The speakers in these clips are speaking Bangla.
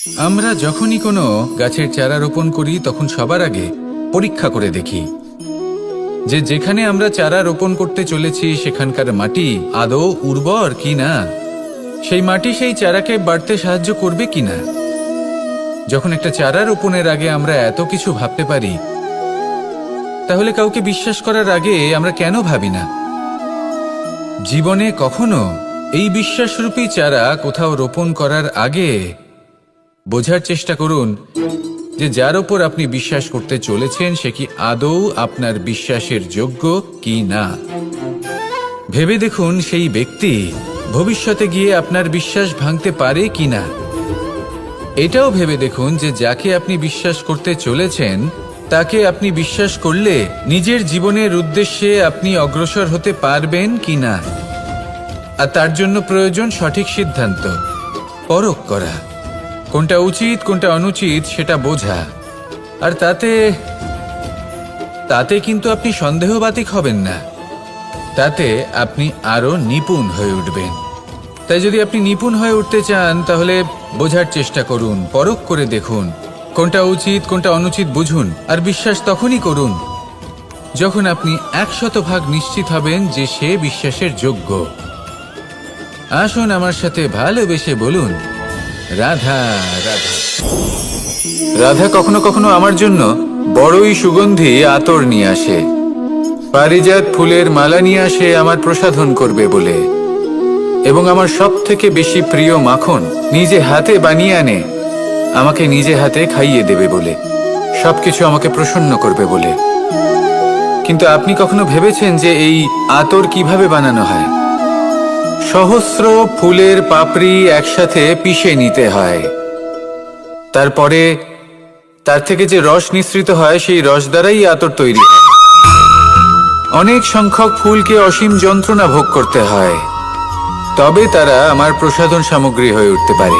আমরা যখনই কোনো গাছের চারা রোপণ করি তখন সবার আগে পরীক্ষা করে দেখি যে যেখানে আমরা চারা রোপণ করতে চলেছি সেখানকার মাটি আদৌ উর্বর কি না, সেই মাটি সেই চারাকে বাড়তে সাহায্য করবে কিনা। যখন একটা চারা রোপণের আগে আমরা এত কিছু ভাবতে পারি, তাহলে কাউকে বিশ্বাস করার আগে আমরা কেন ভাবি না? জীবনে কখনো এই বিশ্বাসরূপী চারা কোথাও রোপণ করার আগে বোঝার চেষ্টা করুন যে যার ওপর আপনি বিশ্বাস করতে চলেছেন সে কি আদৌ আপনার বিশ্বাসের যোগ্য কি না। ভেবে দেখুন সেই ব্যক্তি ভবিষ্যতে গিয়ে আপনার বিশ্বাস ভাঙতে পারে কি না। এটাও ভেবে দেখুন যে যাকে আপনি বিশ্বাস করতে চলেছেন তাকে আপনি বিশ্বাস করলে নিজের জীবনের উদ্দেশ্যে আপনি অগ্রসর হতে পারবেন কি না। আর তার জন্য প্রয়োজন সঠিক সিদ্ধান্ত, পরখ করা, কোনটা উচিত কোনটা অনুচিত সেটা বোঝা। আর তাতে কিন্তু আপনি সন্দেহবাতিক হবেন না, তাতে আপনি আরো নিপুণ হয়ে উঠবেন। তাই যদি আপনি নিপুণ হয়ে উঠতে চান তাহলে বোঝার চেষ্টা করুন, পরখ করে দেখুন, কোনটা উচিত কোনটা অনুচিত বুঝুন। আর বিশ্বাস তখনই করুন যখন আপনি 100% নিশ্চিত হবেন যে সে বিশ্বাসের যোগ্য। আসুন আমার সাথে ভালোবেসে বলুন, রাধা রাধা। রাধা কখনো কখনো আমার জন্য বড়ই সুগন্ধি আতর নিয়ে আসে, পারিজাত ফুলের মালা নিয়ে আসে আমার প্রসাধন করবে বলে, এবং আমার সব থেকে বেশি প্রিয় মাখন নিজে হাতে বানিয়ে আনে আমাকে নিজে হাতে খাইয়ে দেবে বলে, সবকিছু আমাকে প্রসন্ন করবে বলে। কিন্তু আপনি কখনো ভেবেছেন যে এই আতর কিভাবে বানানো হয়? সহস্র ফুলের পাপড়ি একসাথে পিষে নিতে হয়, তারপরে তার থেকে যে রস নিঃসৃত হয় সেই রস দ্বারাই আতর তৈরি হয়। অনেক সংখ্যক ফুলকে অসীম যন্ত্রণা ভোগ করতে হয়, তবে তারা আমার প্রসাধন সামগ্রী হয়ে উঠতে পারে।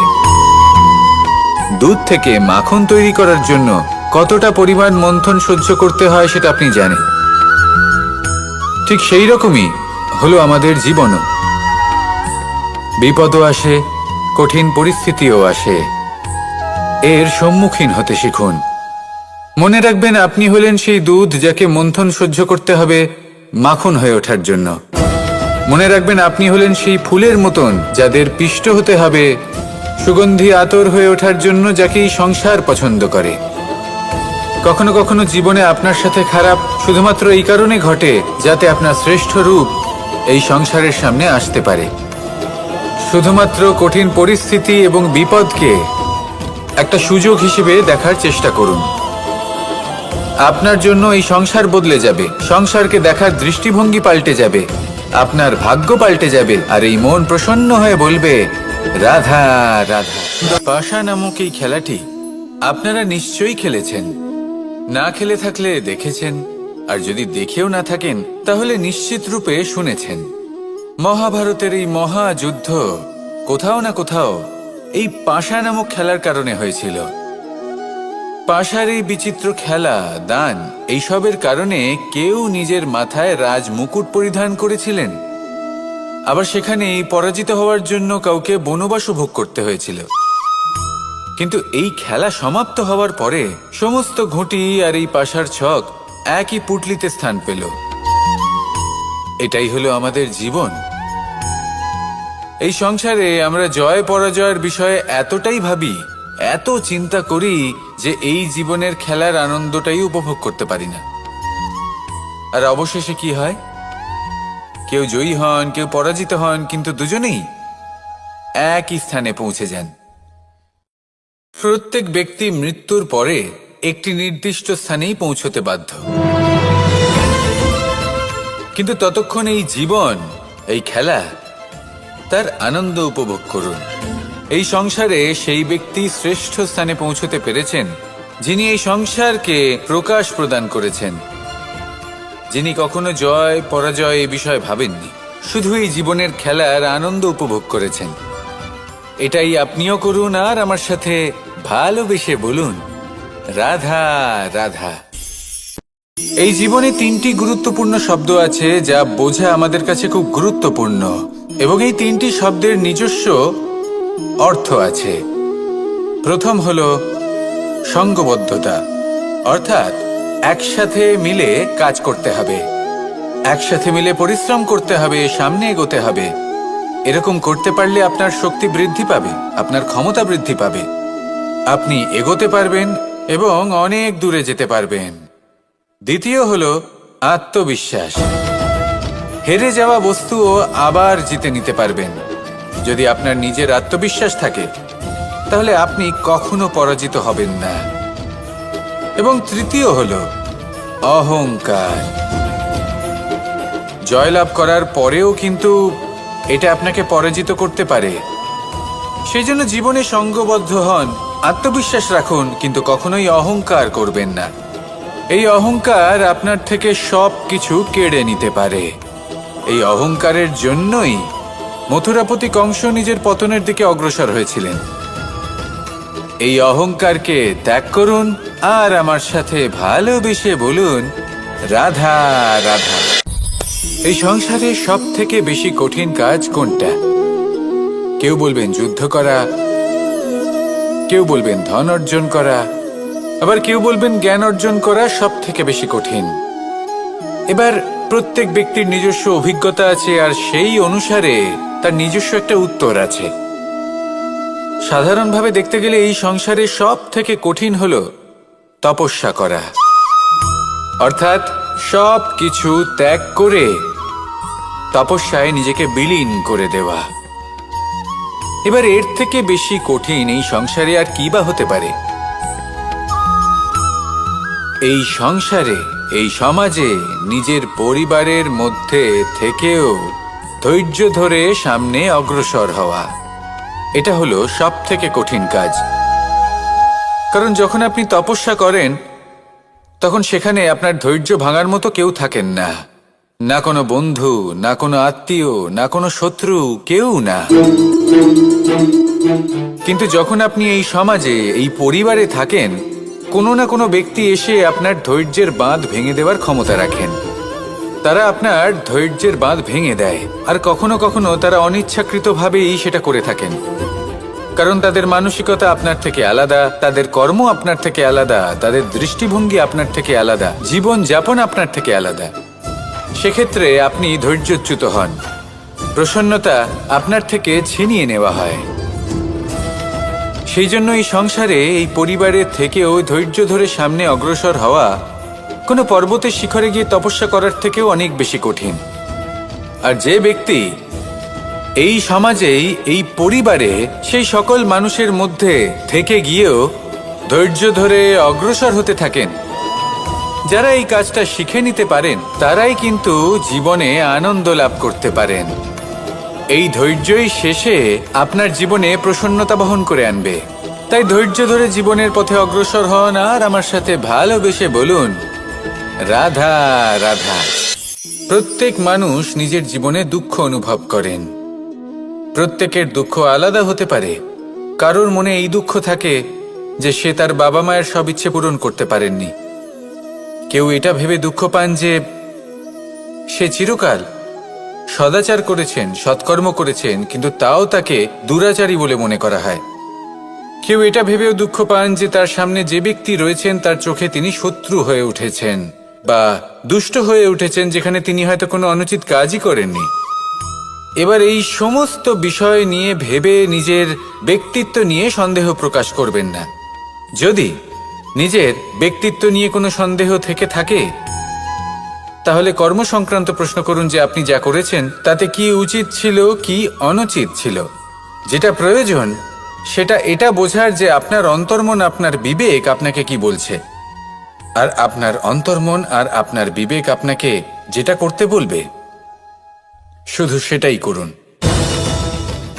দুধ থেকে মাখন তৈরি করার জন্য কতটা পরিমাণ মন্থন সহ্য করতে হয় সেটা আপনি জানেন। ঠিক সেই রকমই হলো আমাদের জীবনও। বিপদও আসে, কঠিন পরিস্থিতিও আসে, এর সম্মুখীন হতে শিখুন। মনে রাখবেন আপনি হলেন সেই দুধ যাকে মন্থন সহ্য করতে হবে মাখন হয়ে ওঠার জন্য। মনে রাখবেন আপনি হলেন সেই ফুলের মতন যাদের পিষ্ট হতে হবে সুগন্ধি আতর হয়ে ওঠার জন্য, যাকেই সংসার পছন্দ করে। কখনো কখনো জীবনে আপনার সাথে খারাপ শুধুমাত্র এই কারণে ঘটে যাতে আপনার শ্রেষ্ঠ রূপ এই সংসারের সামনে আসতে পারে। শুধুমাত্র কঠিন পরিস্থিতি এবং বিপদকে একটা সুযোগ হিসেবে দেখার চেষ্টা করুন। আপনার জন্য এই সংসার বদলে যাবে, সংসারকে দেখার দৃষ্টিভঙ্গি পাল্টে যাবে, আপনার ভাগ্য পাল্টে যাবে, আর এই মন প্রসন্ন হয়ে বলবে, রাধা রাধা। পাশা নামক এই খেলাটি আপনারা নিশ্চয়ই খেলেছেন, না খেলে থাকলে দেখেছেন, আর যদি দেখেও না থাকেন তাহলে নিশ্চিত রূপে শুনেছেন। মহাভারতের এই মহাযুদ্ধ কোথাও না কোথাও এই পাশা নামক খেলার কারণে হয়েছিল। পাশার এই বিচিত্র খেলা, দান, এইসবের কারণে কেউ নিজের মাথায় রাজ মুকুট পরিধান করেছিলেন, আবার সেখানে পরাজিত হওয়ার জন্য কাউকে বনবাস ভোগ করতে হয়েছিল। কিন্তু এই খেলা সমাপ্ত হওয়ার পরে সমস্ত ঘুঁটি আর এই পাশার ছক একই পুটলিতে স্থান পেল। এটাই হলো আমাদের জীবন। এই সংসারে আমরা জয় পরাজয়ের বিষয়ে এতটাই ভাবি, এত চিন্তা করি যে এই জীবনের খেলার আনন্দটাই উপভোগ করতে পারি না। আর অবশেষে কি হয়? কেউ জয়ী হন, কেউ পরাজিত হন, কিন্তু দুজনেই একই স্থানে পৌঁছে যান। প্রত্যেক ব্যক্তি মৃত্যুর পরে একটি নির্দিষ্ট স্থানেই পৌঁছতে বাধ্য, কিন্তু ততক্ষণ এই জীবন, এই খেলা, তার আনন্দ উপভোগ করুন। এই সংসারে সেই ব্যক্তি শ্রেষ্ঠ স্থানে পৌঁছতে পেরেছেন যিনি এই সংসারকে প্রকাশ প্রদান করেছেন, যিনি কখনো জয় পরাজয় এই বিষয়ে ভাবেননি, শুধু এই জীবনের খেলার আনন্দ উপভোগ করেছেন। এটাই আপনিও করুন, আর আমার সাথে ভালোবেসে বলুন, রাধা রাধা। এই জীবনে 3টি গুরুত্বপূর্ণ শব্দ আছে যা বোঝা আমাদের কাছে খুব গুরুত্বপূর্ণ, এবং এই 3টি শব্দের নিজস্ব অর্থ আছে। প্রথম হলো সঙ্গবদ্ধতা, অর্থাৎ একসাথে মিলে কাজ করতে হবে, একসাথে মিলে পরিশ্রম করতে হবে, সামনে এগোতে হবে। এরকম করতে পারলে আপনার শক্তি বৃদ্ধি পাবে, আপনার ক্ষমতা বৃদ্ধি পাবে, আপনি এগোতে পারবেন এবং অনেক দূরে যেতে পারবেন। দ্বিতীয় হলো আত্মবিশ্বাস। হেরে যাওয়া বস্তুও আবার জিতে নিতে পারবেন। যদি আপনার নিজের আত্মবিশ্বাস থাকে তাহলে আপনি কখনো পরাজিত হবেন না। এবং তৃতীয় হলো অহংকার। জয়লাভ করার পরেও কিন্তু এটা আপনাকে পরাজিত করতে পারে। সেই জন্য জীবনে সঙ্গবদ্ধ হন, আত্মবিশ্বাস রাখুন, কিন্তু কখনোই অহংকার করবেন না। এই অহংকার আপনার থেকে সব কিছু কেড়ে নিতে পারে। এই অহংকারের জন্যই মথুরাপতি কংস নিজের পতনের দিকে অগ্রসর হয়েছিলেন। এই অহংকারকে ত্যাগ করুন আর আমার সাথে ভালোবেসে বলুন, রাধা রাধা। এই সংসারে সব থেকে বেশি কঠিন কাজ কোনটা? কেউ বলবেন যুদ্ধ করা, কেউ বলবেন ধন অর্জন করা, আবার কেউ বলবেন জ্ঞান অর্জন করা সব থেকে বেশি কঠিন। এবার প্রত্যেক ব্যক্তির নিজস্ব অভিজ্ঞতা আছে আর সেই অনুসারে তার নিজস্ব একটা উত্তর আছে। সাধারণভাবে দেখতে গেলে এই সংসারে সব থেকে কঠিন হলো তপস্যা করা, অর্থাৎ সব কিছু ত্যাগ করে তপস্যায় নিজেকে বিলীন করে দেওয়া। এবার এর থেকে বেশি কঠিন এই সংসারে আর কি বা হতে পারে? এই সংসারে, এই সমাজে, নিজের পরিবারের মধ্যে থেকেও ধৈর্য ধরে সামনে অগ্রসর হওয়া, এটা হলো সব থেকে কঠিন কাজ। কারণ যখন আপনি তপস্যা করেন তখন সেখানে আপনার ধৈর্য ভাঙার মতো কেউ থাকেন না, না কোনো বন্ধু, না কোনো আত্মীয়, না কোনো শত্রু, কেউ না। কিন্তু যখন আপনি এই সমাজে, এই পরিবারে থাকেন, কোনো না কোনো ব্যক্তি এসে আপনার ধৈর্যের বাঁধ ভেঙে দেওয়ার ক্ষমতা রাখেন। তারা আপনার ধৈর্যের বাঁধ ভেঙে দেয়, আর কখনো কখনো তারা অনিচ্ছাকৃতভাবেই সেটা করে থাকেন। কারণ তাদের মানসিকতা আপনার থেকে আলাদা, তাদের কর্ম আপনার থেকে আলাদা, তাদের দৃষ্টিভঙ্গি আপনার থেকে আলাদা, জীবন যাপন আপনার থেকে আলাদা। সেক্ষেত্রে আপনি ধৈর্যচ্যুত হন, প্রসন্নতা আপনার থেকে ছিনিয়ে নেওয়া হয়। সেই জন্য এই সংসারে, এই পরিবারের থেকেও ধৈর্য ধরে সামনে অগ্রসর হওয়া কোনো পর্বতের শিখরে গিয়ে তপস্যা করার থেকেও অনেক বেশি কঠিন। আর যে ব্যক্তি এই সমাজেই, এই পরিবারে, সেই সকল মানুষের মধ্যে থেকে গিয়েও ধৈর্য ধরে অগ্রসর হতে থাকেন, যারা এই কাজটা শিখে নিতে পারেন, তারাই কিন্তু জীবনে আনন্দ লাভ করতে পারেন। এই ধৈর্যই শেষে আপনার জীবনে প্রসন্নতা বহন করে আনবে। তাই ধৈর্য ধরে জীবনের পথে অগ্রসর হন আর আমার সাথে ভালোবেসে বলুন, রাধা রাধা। প্রত্যেক মানুষ নিজের জীবনে দুঃখ অনুভব করেন। প্রত্যেকের দুঃখ আলাদা হতে পারে। কারোর মনে এই দুঃখ থাকে যে সে তার বাবা মায়ের সব ইচ্ছে পূরণ করতে পারেননি। কেউ এটা ভেবে দুঃখ পান যে সে চিরকাল সদাচার করেছেন, সৎকর্ম করেছেন, কিন্তু তাও তাকে দুরাচারী বলে মনে করা হয়। কেউ এটা ভেবেও দুঃখ পান যে তার সামনে যে ব্যক্তি রয়েছেন তার চোখে তিনি শত্রু হয়ে উঠেছেন বা দুষ্ট হয়ে উঠেছেন, যেখানে তিনি হয়তো কোনো অনুচিত কাজই করেননি। এবার এই সমস্ত বিষয় নিয়ে ভেবে নিজের ব্যক্তিত্ব নিয়ে সন্দেহ প্রকাশ করবেন না। যদি নিজের ব্যক্তিত্ব নিয়ে কোনো সন্দেহ থেকে থাকে তাহলে কর্ম সংক্রান্ত প্রশ্ন করুন যে আপনি যা করেছেন তাতে কি উচিত ছিল, কি অনুচিত ছিল। যেটা প্রয়োজন সেটা এটা বোঝার যে আপনার অন্তর্মন, আপনার বিবেক আপনাকে কি বলছে, আর আপনার অন্তর্মন আর আপনার বিবেক আপনাকে যেটা করতে বলবে শুধু সেটাই করুন।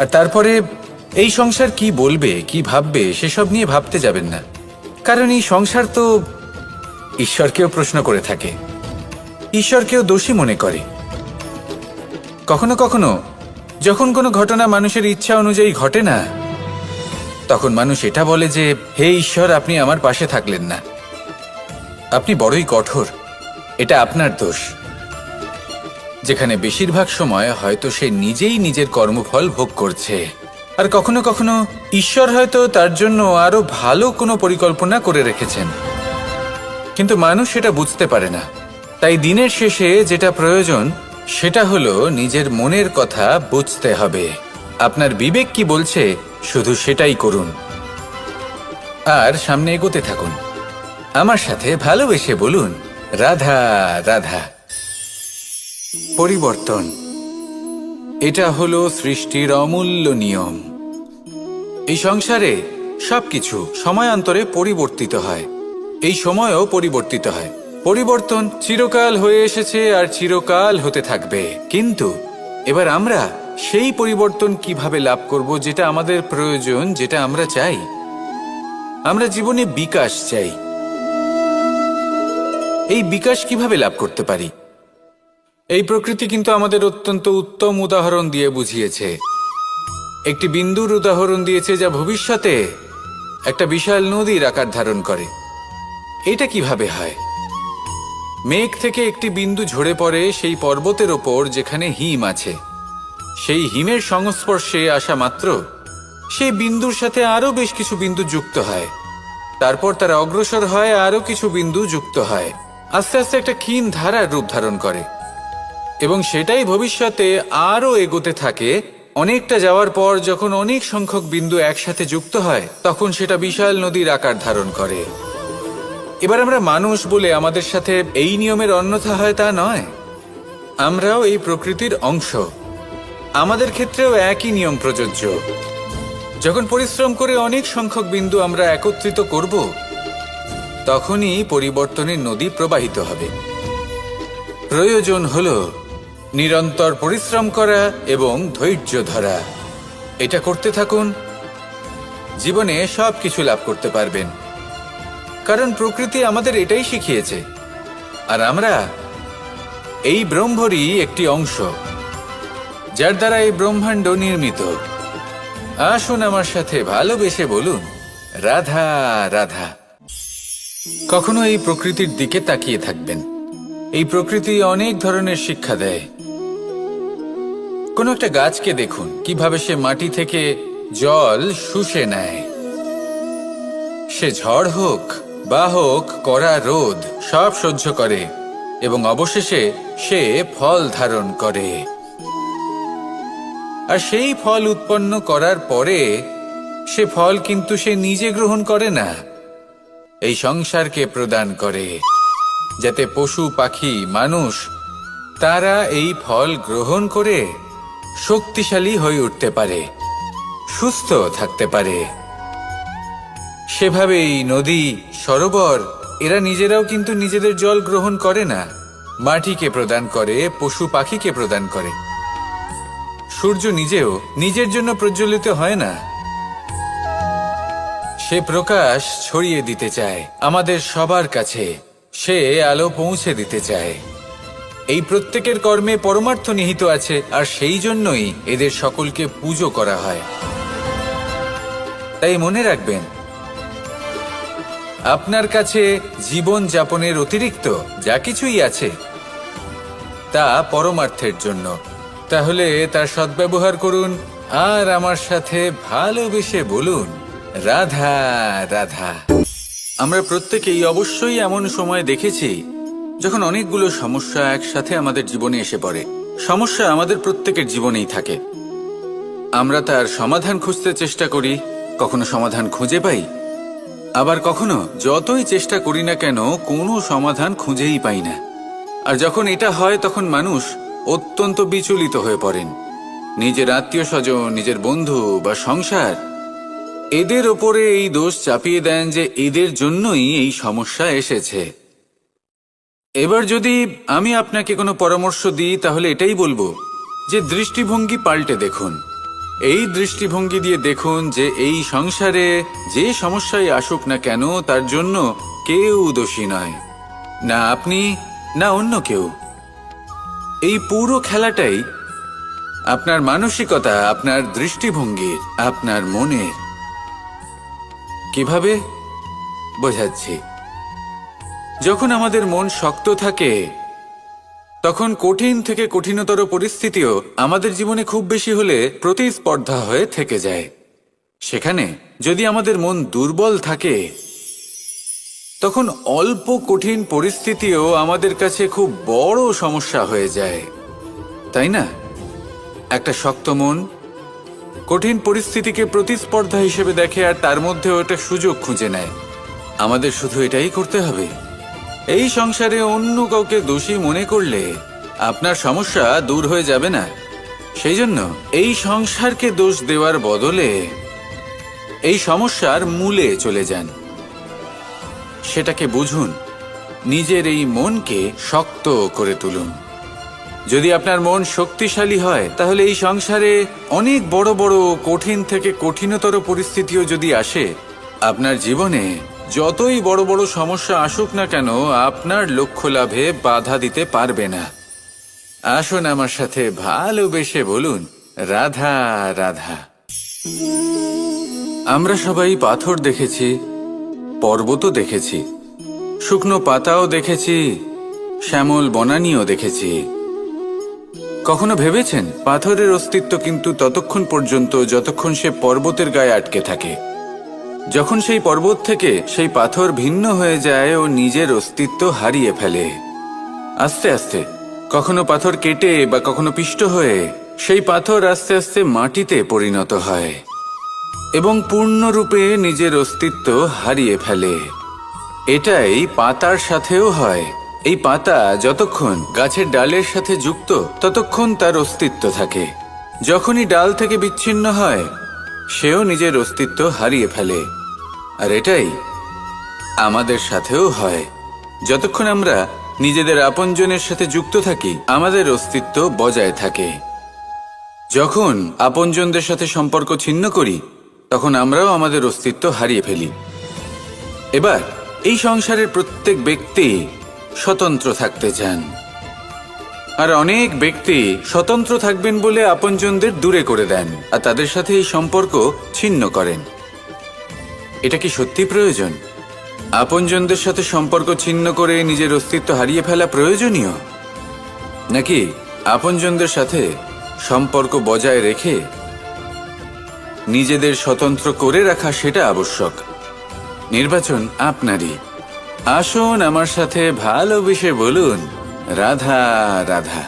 আর তারপরে এই সংসার কি বলবে, কি ভাববে সেসব নিয়ে ভাবতে যাবেন না। কারণ এই সংসার তো ঈশ্বরকেও প্রশ্ন করে থাকে, ঈশ্বরকেও দোষী মনে করে। কখনো কখনো যখন কোনো ঘটনা মানুষের ইচ্ছা অনুযায়ী ঘটে না, তখন মানুষ এটা বলে যে হে ঈশ্বর, আপনি আমার পাশে থাকলেন না, আপনি বড়ই কঠোর, এটা আপনার দোষ। যেখানে বেশিরভাগ সময় হয়তো সে নিজেই নিজের কর্মফল ভোগ করছে। আর কখনো কখনো ঈশ্বর হয়তো তার জন্য আরো ভালো কোনো পরিকল্পনা করে রেখেছেন, কিন্তু মানুষ সেটা বুঝতে পারে না। তাই দিনের শেষে যেটা প্রয়োজন সেটা হলো নিজের মনের কথা বুঝতে হবে। আপনার বিবেক কি বলছে শুধু সেটাই করুন আর সামনে এগোতে থাকুন। আমার সাথে ভালোবেসে বলুন, রাধা রাধা। পরিবর্তন, এটা হলো সৃষ্টির অমূল্য নিয়ম। এই সংসারে সবকিছু সময়ান্তরে পরিবর্তিত হয়, এই সময়ও পরিবর্তিত হয়। পরিবর্তন চিরকাল হয়ে এসেছে আর চিরকাল হতে থাকবে, কিন্তু এবার আমরা সেই পরিবর্তন কিভাবে লাভ করব যেটা আমাদের প্রয়োজন, যেটা আমরা চাই। আমরা জীবনে বিকাশ চাই। এই বিকাশ কিভাবে লাভ করতে পারি? এই প্রকৃতি কিন্তু আমাদের অত্যন্ত উত্তম উদাহরণ দিয়ে বুঝিয়েছে। একটি বিন্দুর উদাহরণ দিয়েছে যা ভবিষ্যতে একটা বিশাল নদীর আকার ধারণ করে। এটা কিভাবে হয়? মেঘ থেকে একটি বিন্দু ঝরে পড়ে সেই পর্বতের ওপর যেখানে হিম আছে। সেই হিমের সংস্পর্শে আসা মাত্র সেই বিন্দুর সাথে আরো বেশ কিছু বিন্দু যুক্ত হয়। তারপর তারা অগ্রসর হয়, আরো কিছু বিন্দু যুক্ত হয়, আস্তে আস্তে একটা ক্ষীণ ধারার রূপ ধারণ করে এবং সেটাই ভবিষ্যতে আরো এগোতে থাকে। অনেকটা যাওয়ার পর যখন অনেক সংখ্যক বিন্দু একসাথে যুক্ত হয় তখন সেটা বিশাল নদীর আকার ধারণ করে। এবার আমরা মানুষ বলে আমাদের সাথে এই নিয়মের অন্যথা হয় তা নয়। আমরাও এই প্রকৃতির অংশ, আমাদের ক্ষেত্রেও একই নিয়ম প্রযোজ্য। যখন পরিশ্রম করে অনেক সংখ্যক বিন্দু আমরা একত্রিত করব তখনই পরিবর্তনের নদী প্রবাহিত হবে। প্রয়োজন হলো নিরন্তর পরিশ্রম করা এবং ধৈর্য ধরা। এটা করতে থাকুন, জীবনে সবকিছু লাভ করতে পারবেন, কারণ প্রকৃতি আমাদের এটাই শিখিয়েছে। আর আমরা এই ব্রহ্মরই একটি অংশ, যার দ্বারা এই ব্রহ্মাণ্ড নির্মিত। আসুন আমার সাথে ভালোবেসে বলুন, রাধা রাধা। কখনো এই প্রকৃতির দিকে তাকিয়ে থাকবেন। এই প্রকৃতি অনেক ধরনের শিক্ষা দেয়। কোনো একটা গাছকে দেখুন কিভাবে সে মাটি থেকে জল শুষে নেয়। সে ঝড় হোক বা হোক কড়া রোদ সব সহ্য করে এবং অবশেষে সে ফল ধারণ করে। আর সেই ফল উৎপন্ন করার পরে সে ফল কিন্তু সে নিজে গ্রহণ করে না, এই সংসারকে প্রদান করে, যাতে পশু পাখি মানুষ তারা এই ফল গ্রহণ করে শক্তিশালী হয়ে উঠতে পারে, সুস্থ থাকতে পারে। সেভাবেই নদী, সরোবর এরা নিজেরাও কিন্তু নিজেদের জল গ্রহণ করে না, মাটিকে প্রদান করে, পশু পাখিকে প্রদান করে। সূর্য নিজেও নিজের জন্য প্রজ্বলিত হয় না, সে প্রকাশ ছড়িয়ে দিতে চায় আমাদের সবার কাছে, সে আলো পৌঁছে দিতে চায়। এই প্রত্যেকের কর্মে পরমার্থ নিহিত আছে, আর সেই জন্যই এদের সকলকে পুজো করা হয়। তাই মনে রাখবেন, আপনার কাছে জীবন যাপনের অতিরিক্ত যা কিছুই আছে তা পরমার্থের জন্য। তাহলে তার সদ্ব্যবহার করুন আর আমার সাথে ভালোবেসে বলুন, রাধা রাধা। আমরা প্রত্যেকেই অবশ্যই এমন সময় দেখেছি যখন অনেকগুলো সমস্যা একসাথে আমাদের জীবনে এসে পড়ে। সমস্যা আমাদের প্রত্যেকের জীবনেই থাকে। আমরা তার সমাধান খুঁজতে চেষ্টা করি, কখনো সমাধান খুঁজে পাই, আবার কখনো যতই চেষ্টা করি না কেন কোনো সমাধান খুঁজেই পাই না। আর যখন এটা হয় তখন মানুষ অত্যন্ত বিচলিত হয়ে পড়েন। নিজের আত্মীয় স্বজন, নিজের বন্ধু বা সংসার এদের ওপরে এই দোষ চাপিয়ে দেন যে এদের জন্যই এই সমস্যা এসেছে। এবার যদি আমি আপনাকে কোনো পরামর্শ দিই তাহলে এটাই বলবো যে দৃষ্টিভঙ্গি পাল্টে দেখুন। এই দৃষ্টিভঙ্গি দিয়ে দেখুন যে এই সংসারে যে সমস্যায় আসুক না কেন তার জন্য কেউ দোষী নয়, না আপনি না অন্য কেউ। এই পুরো খেলাটাই আপনার মানসিকতা, আপনার দৃষ্টিভঙ্গির, আপনার মনের। কিভাবে বোঝাচ্ছি? যখন আমাদের মন শক্ত থাকে তখন কঠিন থেকে কঠিনতর পরিস্থিতিও আমাদের জীবনে খুব বেশি হলে প্রতিস্পর্ধা হয়ে থেকে যায়। সেখানে যদি আমাদের মন দুর্বল থাকে, তখন অল্প কঠিন পরিস্থিতিও আমাদের কাছে খুব বড় সমস্যা হয়ে যায়, তাই না? একটা শক্ত মন কঠিন পরিস্থিতিকে প্রতিস্পর্ধা হিসেবে দেখে আর তার মধ্যে ওটা সুযোগ খুঁজে নেয়। আমাদের শুধু এটাই করতে হবে। এই সংসারে অন্য কাউকে দোষী মনে করলে আপনার সমস্যা দূর হয়ে যাবে না। সেই জন্য এই সংসারকে দোষ দেওয়ার বদলে এই সমস্যার মূলে চলে যান, সেটাকে বুঝুন, নিজের এই মনকে শক্ত করে তুলুন। যদি আপনার মন শক্তিশালী হয়, তাহলে এই সংসারে অনেক বড় বড় কঠিন থেকে কঠিনতর পরিস্থিতিও যদি আসে, আপনার জীবনে যতই বড় বড় সমস্যা আসুক না কেন, আপনার লক্ষ্য লাভে বাধা দিতে পারবে না। আসুন আমার সাথে ভালোবেসে বলুন, রাধা রাধা। আমরা সবাই পাথর দেখেছি, পর্বতও দেখেছি, শুকনো পাতাও দেখেছি, শ্যামল বনানীও দেখেছি। কখনো ভেবেছেন পাথরের অস্তিত্ব কিন্তু ততক্ষণ পর্যন্ত যতক্ষণ সে পর্বতের গায়ে আটকে থাকে। যখন সেই পর্বত থেকে সেই পাথর ভিন্ন হয়ে যায় ও নিজের অস্তিত্ব হারিয়ে ফেলে। আস্তে আস্তে কখনো পাথর কেটে বা কখনো পিষ্ট হয়ে সেই পাথর আস্তে আস্তে মাটিতে পরিণত হয় এবং পূর্ণরূপে নিজের অস্তিত্ব হারিয়ে ফেলে। এটাই পাতার সাথেও হয়। এই পাতা যতক্ষণ গাছের ডালের সাথে যুক্ত ততক্ষণ তার অস্তিত্ব থাকে। যখনই ডাল থেকে বিচ্ছিন্ন হয়, সেও নিজের অস্তিত্ব হারিয়ে ফেলে। আর এটাই আমাদের সাথেও হয়। যতক্ষণ আমরা নিজেদের আপনজনের সাথে যুক্ত থাকি, আমাদের অস্তিত্ব বজায় থাকে। যখন আপনজনদের সাথে সম্পর্ক ছিন্ন করি, তখন আমরাও আমাদের অস্তিত্ব হারিয়ে ফেলি। এবার এই সংসারের প্রত্যেক ব্যক্তি স্বতন্ত্র থাকতে চান, আর অনেক ব্যক্তি স্বতন্ত্র থাকবেন বলে আপনজনদের দূরে করে দেন আর তাদের সাথে এই সম্পর্ক ছিন্ন করেন। এটা কি সত্যি প্রয়োজন? আপনজনদের সাথে সম্পর্ক ছিন্ন করে নিজের অস্তিত্ব হারিয়ে ফেলা প্রয়োজনীয়, নাকি আপনজনদের সাথে সম্পর্ক বজায় রেখে নিজেদের স্বতন্ত্র করে রাখা সেটা আবশ্যক? নির্বাচন আপনারই। আসুন আমার সাথে ভালোবেসে বলুন, রাধা রাধা।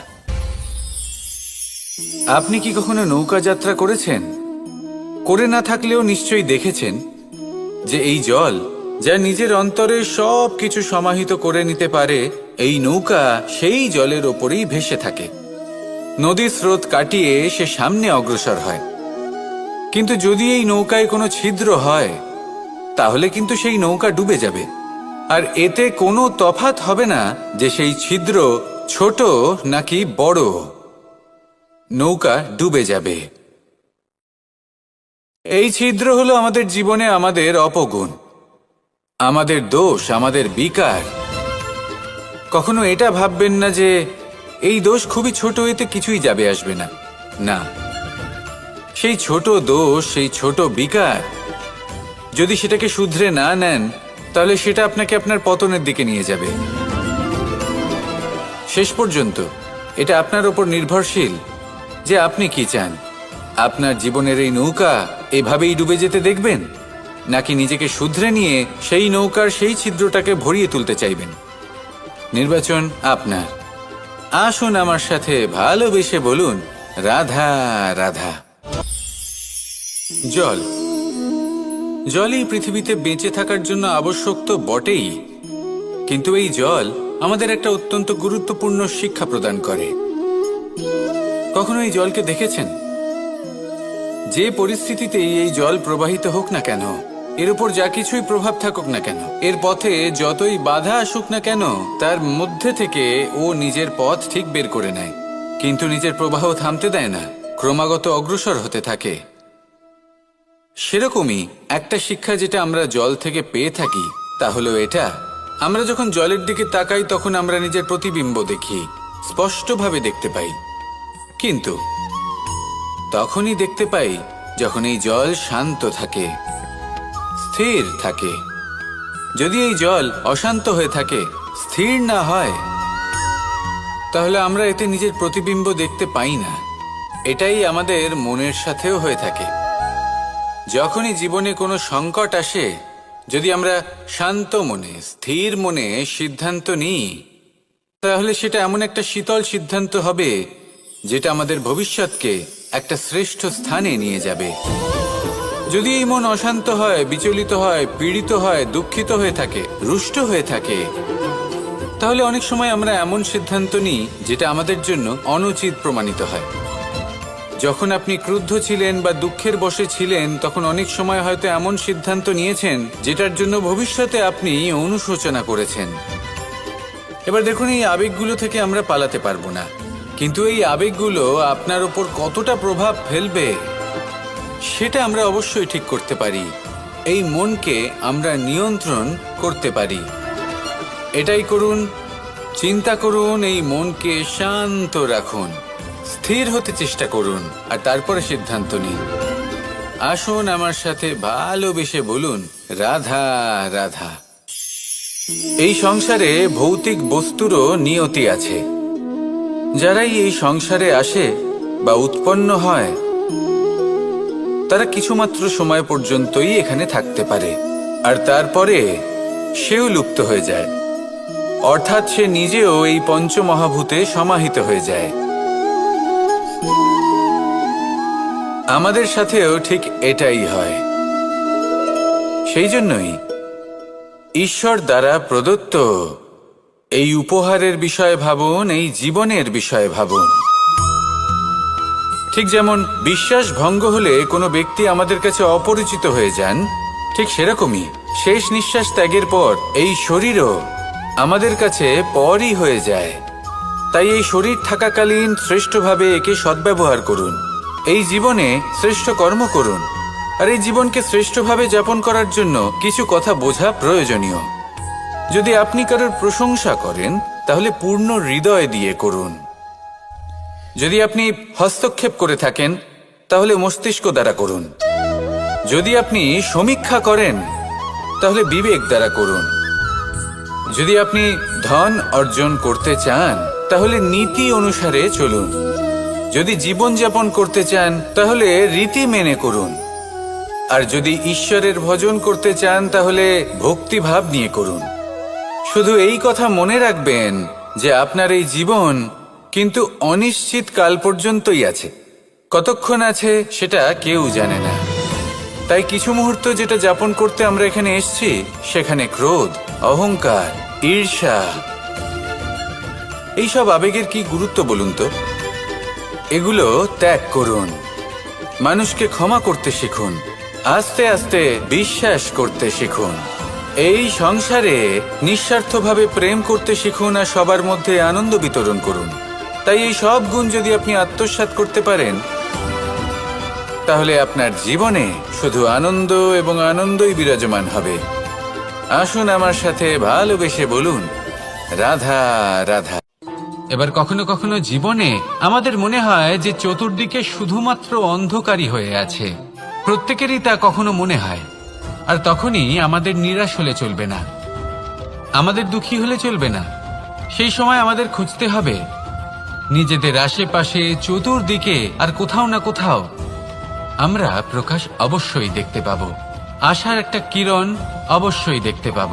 আপনি কি কখনো নৌকা যাত্রা করেছেন? করে না থাকলেও নিশ্চয়ই দেখেছেন যে এই জল যা নিজের অন্তরে সব কিছু সমাহিত করে নিতে পারে, এই নৌকা সেই জলের ওপরেই ভেসে থাকে। নদীর স্রোত কাটিয়ে সে সামনে অগ্রসর হয়। কিন্তু যদি এই নৌকায় কোনো ছিদ্র হয়, তাহলে কিন্তু সেই নৌকা ডুবে যাবে। আর এতে কোনো তফাৎ হবে না যে সেই ছিদ্র ছোট নাকি বড়, নৌকা ডুবে যাবে। এই ছিদ্র হলো আমাদের জীবনে আমাদের অপগুণ, আমাদের দোষ, আমাদের বিকার। কখনো এটা ভাববেন না যে এই দোষ খুবই ছোট, এতে কিছুই যাবে আসবে না। না, সেই ছোট দোষ, সেই ছোট বিকার যদি সেটাকে শুধরে না নেন, তাহলে সেটা আপনাকে আপনার পতনের দিকে নিয়ে যাবে। শেষ পর্যন্ত এটা আপনার উপর নির্ভরশীল যে আপনি কি চান। আপনার জীবনের এই নৌকা এভাবেই ডুবে যেতে দেখবেন, নাকি নিজেকে শুধরে নিয়ে সেই নৌকার সেই ছিদ্রটাকে ভরিয়ে তুলতে চাইবেন? নির্বাচন আপনার। আসুন আমার সাথে ভালোবেসে বলুন, রাধা রাধা। জল, জলই পৃথিবীতে বেঁচে থাকার জন্য আবশ্যক তো বটেই, কিন্তু এই জল আমাদের একটা অত্যন্ত গুরুত্বপূর্ণ শিক্ষা প্রদান করে। কখনো এই জলকে দেখেছেন? যে পরিস্থিতিতেই এই জল প্রবাহিত হোক না কেন, এর উপর যা কিছুই প্রভাব থাকুক না কেন, এর পথে যতই বাধা আসুক না কেন, তার মধ্যে থেকে ও নিজের পথ ঠিক বের করে নেয়, কিন্তু নিজের প্রবাহ থামতে দেয় না, ক্রমাগত অগ্রসর হতে থাকে। সেরকমই একটা শিক্ষা যেটা আমরা জল থেকে পেয়ে থাকি, তা হলো এটা: আমরা যখন জলের দিকে তাকাই, তখন আমরা নিজের প্রতিবিম্ব দেখি, স্পষ্টভাবে দেখতে পাই। কিন্তু তখনই দেখতে পাই যখন এই জল শান্ত থাকে, স্থির থাকে। যদি এই জল অশান্ত হয়ে থাকে, স্থির না হয়, তাহলে আমরা এতে নিজের প্রতিবিম্ব দেখতে পাই না। এটাই আমাদের মনের সাথেও হয়ে থাকে। যখনই জীবনে কোনো সংকট আসে, যদি আমরা শান্ত মনে, স্থির মনে সিদ্ধান্ত নিই, তাহলে সেটা এমন একটা শীতল সিদ্ধান্ত হবে যেটা আমাদের ভবিষ্যৎকে একটা শ্রেষ্ঠ স্থানে নিয়ে যাবে। যদি এই মন অশান্ত হয়, বিচলিত হয়, পীড়িত হয়, দুঃখিত হয়ে থাকে, রুষ্ট হয়ে থাকে, তাহলে অনেক সময় আমরা এমন সিদ্ধান্ত নিই যেটা আমাদের জন্য অনুচিত প্রমাণিত হয়। যখন আপনি ক্রুদ্ধ ছিলেন বা দুঃখের বশে ছিলেন, তখন অনেক সময় হয়তো এমন সিদ্ধান্ত নিয়েছেন যেটার জন্য ভবিষ্যতে আপনি অনুশোচনা করেছেন। এবার দেখুন, এই আবেগগুলো থেকে আমরা পালাতে পারবো না, কিন্তু এই আবেগগুলো আপনার উপর কতটা প্রভাব ফেলবে সেটা আমরা অবশ্যই ঠিক করতে পারি। এই মনকে আমরা নিয়ন্ত্রণ করতে পারি। এটাই করুন, চিন্তা করুন, এই মনকে শান্ত রাখুন, স্থির হতে চেষ্টা করুন, আর তারপরে সিদ্ধান্ত নিন। আসুন আমার সাথে ভালোবেসে বলুন, রাধা রাধা। এই সংসারে ভৌতিক বস্তুরও নিয়তি আছে। যারাই এই সংসারে আসে বা উৎপন্ন হয়, তারা কিছুমাত্র সময় পর্যন্তই এখানে থাকতে পারে, আর তারপরে সেও লুপ্ত হয়ে যায়, অর্থাৎ সে নিজেও এই পঞ্চমহাভূতে সমাহিত হয়ে যায়। আমাদের সাথেও ঠিক এটাই হয়। সেই জন্যই ঈশ্বর দ্বারা প্রদত্ত এই উপহারের বিষয়ে ভাবুন, এই জীবনের বিষয়ে ভাবুন। ঠিক যেমন বিশ্বাস ভঙ্গ হলে কোনো ব্যক্তি আমাদের কাছে অপরিচিত হয়ে যান, ঠিক সেরকমই শেষ নিঃশ্বাস ত্যাগের পর এই শরীরও আমাদের কাছে পরই হয়ে যায়। তাই এই শরীর থাকাকালীন শ্রেষ্ঠভাবে একে সদ্ব্যবহার করুন, এই জীবনে শ্রেষ্ঠ কর্ম করুন। আর এই জীবনকে শ্রেষ্ঠভাবে যাপন করার জন্য কিছু কথা বোঝা প্রয়োজনীয়। যদি আপনি কারোর প্রশংসা করেন, তাহলে পূর্ণ হৃদয় দিয়ে করুন। যদি আপনি হস্তক্ষেপ করে থাকেন, তাহলে মস্তিষ্ক দ্বারা করুন। যদি আপনি সমীক্ষা করেন, তাহলে বিবেক দ্বারা করুন। যদি আপনি ধন অর্জন করতে চান, তাহলে নীতি অনুসারে চলুন। যদি জীবনযাপন করতে চান, তাহলে রীতি মেনে করুন। আর যদি ঈশ্বরের ভজন করতে চান, তাহলে ভক্তিভাব নিয়ে করুন। শুধু এই কথা মনে রাখবেন যে আপনার এই জীবন কিন্তু অনিশ্চিত কাল পর্যন্তই আছে। কতক্ষণ আছে সেটা কেউ জানে না। তাই কিছু মুহূর্ত যেটা যাপন করতে আমরা এখানে এসেছি, সেখানে ক্রোধ, অহংকার, ঈর্ষা, এইসব আবেগের কি গুরুত্ব বলুন তো? এগুলো ত্যাগ করুন। মানুষকে ক্ষমা করতে শিখুন, আস্তে আস্তে বিশ্বাস করতে শিখুন। এই সংসারে নিঃস্বার্থভাবে প্রেম করতে শিখুন, আর সবার মধ্যে আনন্দ বিতরণ করুন। তাই এই সব গুণ যদি আপনি আত্মসাৎ করতে পারেন, তাহলে আপনার জীবনে শুধু আনন্দ এবং আনন্দই বিরাজমান হবে। আসুন আমার সাথে ভালোবেসে বলুন, রাধা রাধা। এবার কখনো কখনো জীবনে আমাদের মনে হয় যে চতুর্দিকে শুধুমাত্র অন্ধকারই হয়ে আছে। প্রত্যেকেরই তা কখনো মনে হয়। আর তখনই আমাদের নিরাশ হলে চলবে না, আমাদের দুঃখী হলে চলবে না। সেই সময় আমাদের খুঁজতে হবে নিজেদের আশেপাশে, চতুর্দিকে, আর কোথাও না কোথাও আমরা প্রকাশ অবশ্যই দেখতে পাব, আশার একটা কিরণ অবশ্যই দেখতে পাব।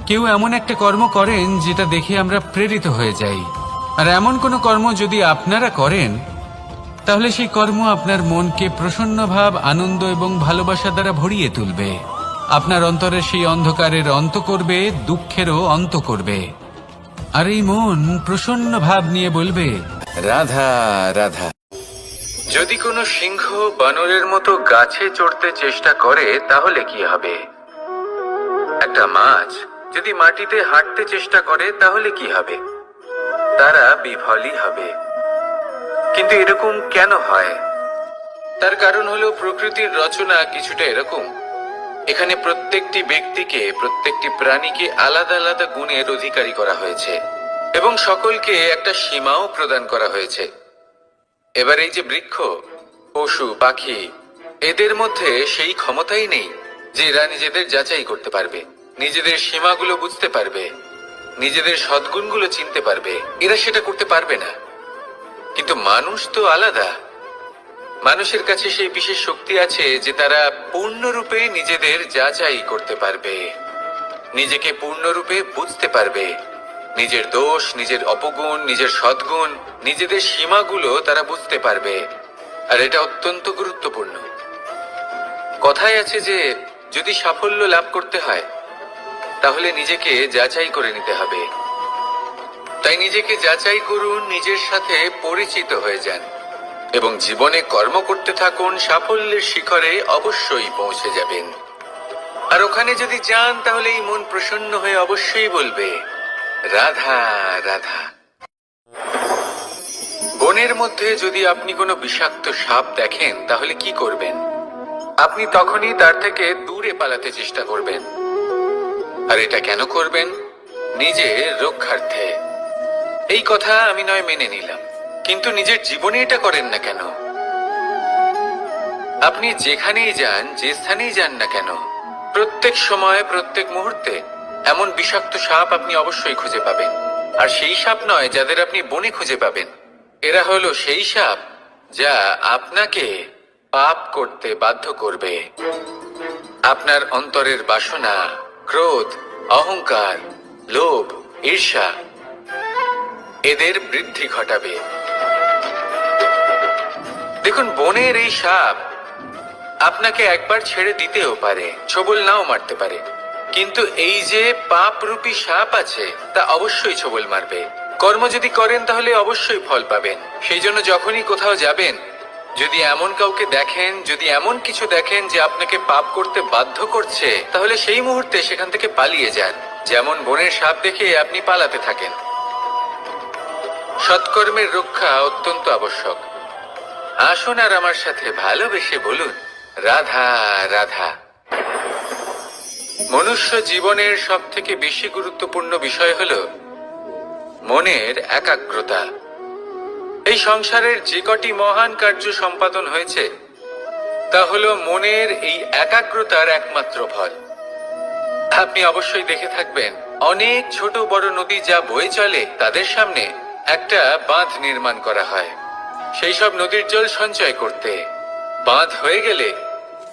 কেউ এমন একটা কর্ম করেন যেটা দেখে আমরা প্রেরিত হয়ে যাই। আর এমন কোনো কর্ম যদি আপনারা করেন, তাহলে সেই কর্ম আপনার মনকে প্রসন্ন ভাব, আনন্দ এবং ভালোবাসা দ্বারা ভরিয়ে তুলবে। আপনার অন্তরের সেই অন্ধকারের অন্ত করবে, দুঃখেরও অন্ত করবে। আর এই মন প্রসন্ন ভাব নিয়ে বলবে, রাধা রাধা। যদি কোনো সিংহ বানরের মতো গাছে চড়তে চেষ্টা করে, তাহলে কি হবে? একটা মাছ যদি মাটিতে হাঁটতে চেষ্টা করে, তাহলে কি হবে? তারা বিফলই হবে। কিন্তু এরকম কেন হয়? তার কারণ হলো প্রকৃতির রচনা কিছুটা এরকম। এখানে প্রত্যেকটি ব্যক্তিকে, প্রত্যেকটি প্রাণীকে আলাদা আলাদা গুণের অধিকারী করা হয়েছে এবং সকলকে একটা সীমাও প্রদান করা হয়েছে। এবার এই যে বৃক্ষ, পশু, পাখি, এদের মধ্যে সেই ক্ষমতাই নেই যে এরা নিজেদের যাচাই করতে পারবে, নিজেদের সীমাগুলো বুঝতে পারবে। নিজেদের সদ্গুণগুলো চিনতে পারবে, এরা সেটা করতে পারবে না। কিন্তু মানুষ তো আলাদা। মানুষের কাছে সেই বিশেষ শক্তি আছে যে তারা পূর্ণরূপে নিজেদের যাচাই করতে পারবে, নিজেকে পূর্ণরূপে বুঝতে পারবে, নিজের দোষ, নিজের অপগুণ, নিজের সদ্গুণ, নিজেদের সীমাগুলো তারা বুঝতে পারবে। আর এটা অত্যন্ত গুরুত্বপূর্ণ। কথায় আছে যে যদি সাফল্য লাভ করতে হয় তাহলে নিজেকে যাচাই করে নিতে হবে। তাই নিজেকে যাচাই করুন, নিজের সাথে পরিচিত হয়ে যান এবং জীবনে কর্ম করতে থাকুন। সাফল্যের শিখরে অবশ্যই পৌঁছে যাবেন। আর ওখানে যদি যান তাহলে এই মন প্রসন্ন হয়ে অবশ্যই বলবে, রাধা রাধা। বনের মধ্যে যদি আপনি কোনো বিষাক্ত সাপ দেখেন তাহলে কি করবেন? আপনি তখনই তার থেকে দূরে পালাতে চেষ্টা করবেন। আর এটা কেন করবেন? নিজের রক্ষার্থে। এই কথা আমি নয় মেনে নিলাম, কিন্তু নিজের জীবনে এটা করেন না কেন? আপনি যেখানেই যান, যে স্থানেই যান না কেন, প্রত্যেক সময়, প্রত্যেক মুহূর্তে এমন বিষাক্ত সাপ আপনি অবশ্যই খুঁজে পাবেন। আর সেই সাপ নয় যাদের আপনি বনে খুঁজে পাবেন, এরা হলো সেই সাপ যা আপনাকে পাপ করতে বাধ্য করবে। আপনার অন্তরের বাসনা, ক্রোধ, অহংকার, লোভ, ঈর্ষা এদের বৃদ্ধি ঘটাবে। দেখুন, বনের এই সাপ আপনাকে একবার ছেড়ে দিতেও পারে, ছোবল নাও মারতে পারে, কিন্তু এই যে পাপরূপী সাপ আছে তা অবশ্যই ছোবল মারবে। কর্ম যদি করেন তাহলে অবশ্যই ফল পাবেন। সেই জন্য যখনই কোথাও যাবেন, যদি এমন কাউকে দেখেন, যদি এমন কিছু দেখেন যে আপনাকে পাপ করতে বাধ্য করছে, তাহলে সেই মুহূর্তে সেখান থেকে পালিয়ে যান। যেমন বনের সাপ দেখে আপনি পালাতে থাকেন। সৎকর্মের রক্ষা অত্যন্ত আবশ্যক। আসুন আর আমার সাথে ভালোবেসে বলুন, রাধা রাধা। মনুষ্য জীবনের সব থেকে বেশি গুরুত্বপূর্ণ বিষয় হল মনের একাগ্রতা। এই সংসারের যে কটি মহান কার্য সম্পাদন হয়েছে তা হলো মনের এই একাগ্রতার একমাত্র ফল। আপনি অবশ্যই দেখে থাকবেন, অনেক ছোট বড় নদী যা বয়ে চলে তাদের সামনে একটা বাঁধ নির্মাণ করা হয় সেই সব নদীর জল সঞ্চয় করতে। বাঁধ হয়ে গেলে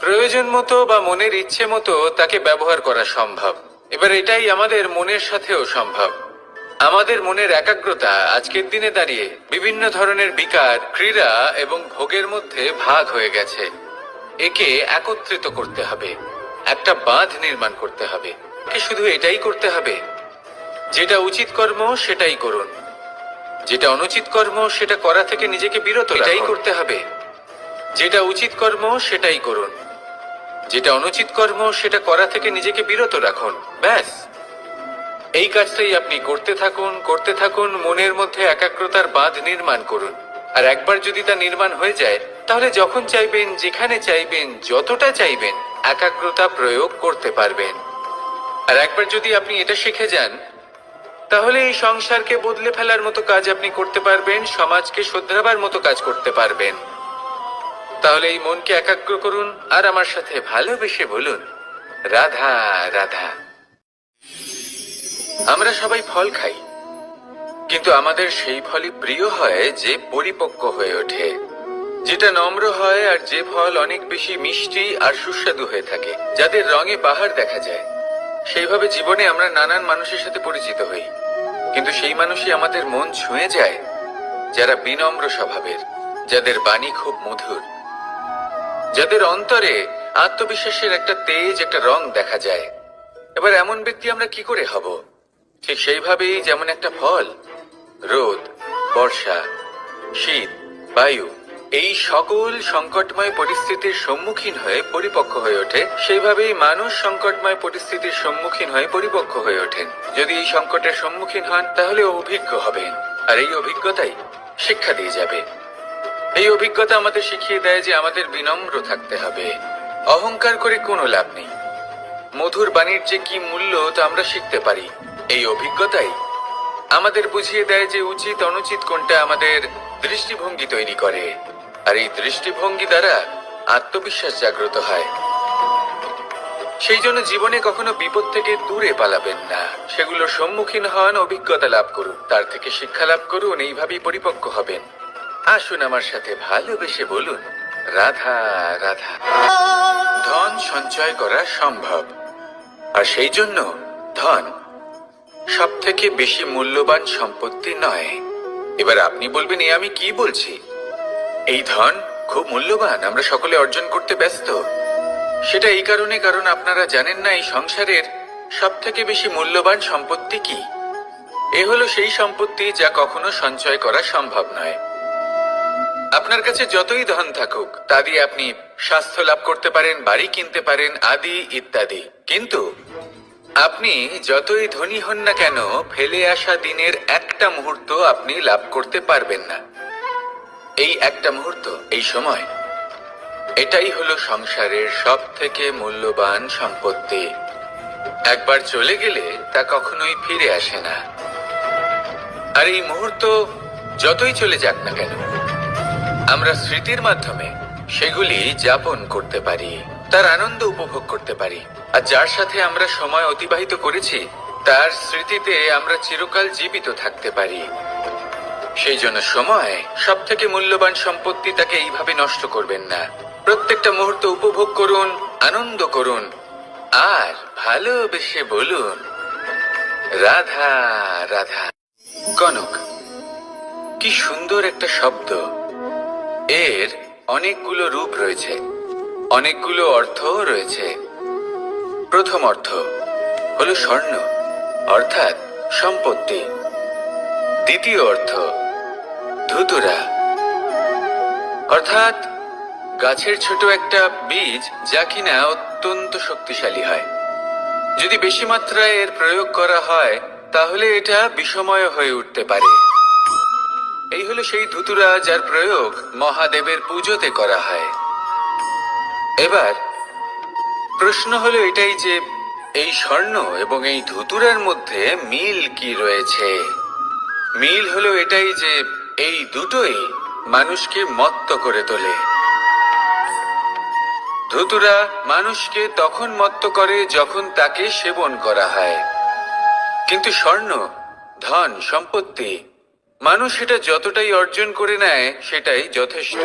প্রয়োজন মতো বা মনের ইচ্ছে মতো তাকে ব্যবহার করা সম্ভব। এবার এটাই আমাদের মনের সাথেও সম্ভব। আমাদের মনের একাগ্রতা আজকের দিনে দাঁড়িয়ে বিভিন্ন ধরনের বিকার, ক্রীড়া এবং ভোগের মধ্যে ভাগ হয়ে গেছে। একে একত্রিত করতে হবে, একটা বাঁধ নির্মাণ করতে হবে। শুধু এটাই করতে হবে, যেটা উচিত কর্ম সেটাই করুন, যেটা অনুচিত কর্ম সেটা করা থেকে নিজেকে বিরত রাখুন। এটাই করতে হবে, যেটা উচিত কর্ম সেটাই করুন, যেটা অনুচিত কর্ম সেটা করা থেকে নিজেকে বিরত রাখুন। ব্যাস, এই কাজটাই আপনি করতে থাকুন, করতে থাকুন। মনের মধ্যে একাগ্রতার বাঁধ নির্মাণ করুন। আর একবার যদি তা নির্মাণ হয়ে যায় তাহলে যখন চাইবেন, যেখানে চাইবেন, যতটা চাইবেন একাগ্রতা প্রয়োগ করতে পারবেন। আর একবার যদি আপনি এটা শিখে যান তাহলে এই সংসারকে বদলে ফেলার মতো কাজ আপনি করতে পারবেন, সমাজকে শোধরাবার মতো কাজ করতে পারবেন। তাহলে এই মনকে একাগ্র করুন আর আমার সাথে ভালোবেসে বলুন, রাধা রাধা। আমরা সবাই ফল খাই, কিন্তু আমাদের সেই ফলই প্রিয় হয় যে পরিপক্ক হয়ে ওঠে, যেটা নম্র হয়, আর যে ফল অনেক বেশি মিষ্টি আর সুস্বাদু হয়ে থাকে, যাদের রঙে বাহার দেখা যায়। সেইভাবে জীবনে আমরা নানান মানুষের সাথে পরিচিত হই, কিন্তু সেই মানুষই আমাদের মন ছুঁয়ে যায় যারা বিনম্র স্বভাবের, যাদের বাণী খুব মধুর, যাদের অন্তরে আত্মবিশ্বাসের একটা তেজ, একটা রং দেখা যায়। এবার এমন ব্যক্তি আমরা কি করে হব? ঠিক সেইভাবেই যেমন একটা ফল রোদ, বর্ষা, শীত, বায়ু এই সকল সংকটময় পরিস্থিতির সম্মুখীন হয়ে পরিপক্ক হয়ে ওঠে, সেইভাবেই মানুষ সংকটময় পরিস্থিতির সম্মুখীন হয়ে পরিপক্ক হয়ে ওঠেন। যদি এই সংকটের সম্মুখীন হন তাহলে অভিজ্ঞ হবেন, আর এই অভিজ্ঞতাই শিক্ষা দিয়ে যাবে। এই অভিজ্ঞতা আমাদের শিখিয়ে দেয় যে আমাদের বিনম্র থাকতে হবে। অহংকার করে কোনো লাভ নেই। মধুর বাণীর যে কি মূল্য তা আমরা শিখতে পারি। এই অভিজ্ঞতাই আমাদের বুঝিয়ে দেয় যে উচিত অনুচিত কোনটা, আমাদের দৃষ্টিভঙ্গি তৈরি করে, আর এই দৃষ্টিভঙ্গি দ্বারা আত্মবিশ্বাস জাগ্রত হয়। সেই জন্য জীবনে কখনো বিপদ থেকে দূরে পালাবেন না, সেগুলোর সম্মুখীন হন, অভিজ্ঞতা লাভ করুন, তার থেকে শিক্ষা লাভ করুন, এইভাবেই পরিপক্ক হবেন। আসুন আমার সাথে ভালোবেসে বলুন, রাধা রাধা। ধন সঞ্চয় করা সম্ভব, আর সেই জন্য ধন সব থেকে বেশি মূল্যবান সম্পত্তি নয়। এবার আপনি বলবেন, এ আমি কি বলছি? এই ধন খুব মূল্যবান, আমরা সকলে অর্জন করতে ব্যস্ত। সেটা এই কারণে, কারণ আপনারা জানেন না এই সংসারের সব থেকে বেশি মূল্যবান সম্পত্তি কি। এ হলো সেই সম্পত্তি যা কখনো সঞ্চয় করা সম্ভব নয়। আপনার কাছে যতই ধন থাকুক তা দিয়ে আপনি স্বাস্থ্য লাভ করতে পারেন, বাড়ি কিনতে পারেন, আদি ইত্যাদি, কিন্তু আপনি যতই ধনী হন না কেন, ফেলে আসা দিনের একটা মুহূর্ত আপনি লাভ করতে পারবেন না। এই একটা মুহূর্ত, এই সময়, এটাই হলো সংসারের সব থেকে মূল্যবান সম্পত্তি। একবার চলে গেলে তা কখনোই ফিরে আসে না। আর এই মুহূর্ত যতই চলে যাক না কেন, আমরা স্মৃতির মাধ্যমে সেগুলি যাপন করতে পারি, তার আনন্দ উপভোগ করতে পারি। আর যার সাথে আমরা সময় অতিবাহিত করেছি তার স্মৃতিতে আমরা চিরকাল জীবিত থাকতে পারি। সেই জন্য সময় সব থেকে মূল্যবান সম্পত্তি, তাকে এইভাবে নষ্ট করবেন না। প্রত্যেকটা মুহূর্ত উপভোগ করুন, আনন্দ করুন, আর ভালোবেসে বলুন, রাধা রাধা। কনক, কি সুন্দর একটা শব্দ। এর অনেকগুলো রূপ রয়েছে, অনেকগুলো অর্থও রয়েছে। প্রথম অর্থ হলো স্বর্ণ, অর্থাৎ সম্পত্তি। দ্বিতীয় অর্থ ধুতুরা, অর্থাৎ গাছের ছোট একটা বীজ, যা কিনা অত্যন্ত শক্তিশালী হয়। যদি বেশি মাত্রায় এর প্রয়োগ করা হয় তাহলে এটা বিষময় হয়ে উঠতে পারে। এই হলো সেই ধুতুরা যার প্রয়োগ মহাদেবের পুজোতে করা হয়। এবার প্রশ্ন হলো এটাই যে এই স্বর্ণ এবং এই ধুতুরার মধ্যে মিল কি রয়েছে। মিল হলো এটাই যে এই দুটোই মানুষকে মত্ত করে তোলে। ধুতুরা মানুষকে তখন মত্ত করে যখন তাকে সেবন করা হয়, কিন্তু স্বর্ণ, ধন, সম্পত্তি, মানুষ এটা যতটাই অর্জন করে নেয় সেটাই যথেষ্ট।